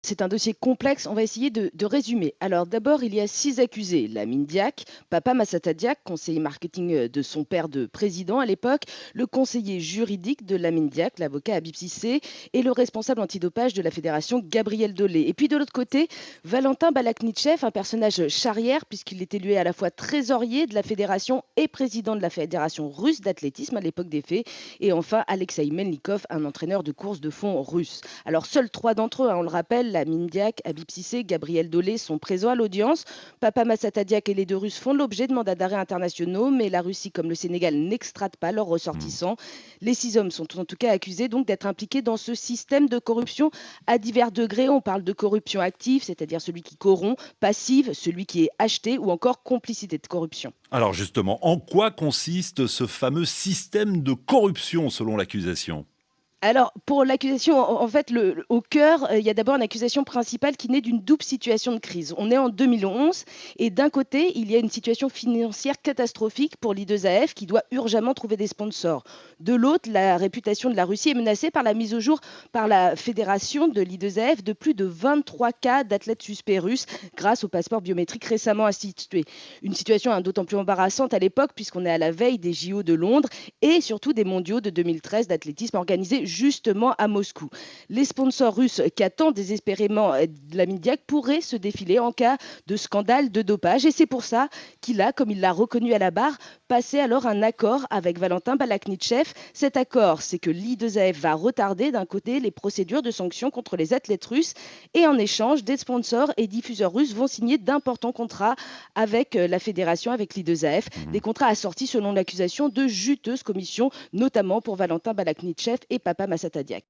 C'est un dossier complexe, on va essayer de résumer. Alors d'abord, il y a 6 accusés. Lamine Diack, Papa Massata Diack, conseiller marketing de son père de président à l'époque, le conseiller juridique de Lamine Diack, l'avocat Habib Cissé, et le responsable antidopage de la fédération Gabriel Dolé. Et puis de l'autre côté, Valentin Balakhnitchev, un personnage charrière puisqu'il est élu à la fois trésorier de la fédération et président de la fédération russe d'athlétisme à l'époque des faits. Et enfin, Alexei Melnikov, un entraîneur de course de fond russe. Alors seuls 3 d'entre eux, hein, on le rappelle, Lamine Diack, Habib Cissé, Gabriel Dolé sont présents à l'audience. Papa Massata Diack et les 2 Russes font l'objet de mandats d'arrêt internationaux, mais la Russie comme le Sénégal n'extrade pas leurs Mmh. ressortissants. Les 6 hommes sont en tout cas accusés donc d'être impliqués dans ce système de corruption à divers degrés. On parle de corruption active, c'est-à-dire celui qui corrompt, passive, celui qui est acheté, ou encore complicité de corruption. Alors justement, en quoi consiste ce fameux système de corruption selon l'accusation? Alors, pour l'accusation, en fait, au cœur, il y a d'abord une accusation principale qui naît d'une double situation de crise. On est en 2011 et d'un côté, il y a une situation financière catastrophique pour l'I2AF qui doit urgemment trouver des sponsors. De l'autre, la réputation de la Russie est menacée par la mise au jour par la fédération de l'I2AF de plus de 23 cas d'athlètes suspects russes grâce au passeport biométrique récemment institué. Une situation, hein, d'autant plus embarrassante à l'époque puisqu'on est à la veille des JO de Londres et surtout des mondiaux de 2013 d'athlétisme organisés justement à Moscou. Les sponsors russes qui attendent désespérément de la Diack pourraient se défiler en cas de scandale de dopage. Et c'est pour ça qu'il a, comme il l'a reconnu à la barre, passé alors un accord avec Valentin Balakhnitchev. Cet accord, c'est que l'I2AF va retarder d'un côté les procédures de sanctions contre les athlètes russes et en échange, des sponsors et diffuseurs russes vont signer d'importants contrats avec la fédération, avec l'I2AF. Mmh. Des contrats assortis, selon l'accusation, de juteuses commissions, notamment pour Valentin Balakhnitchev et Papa Massata Diack.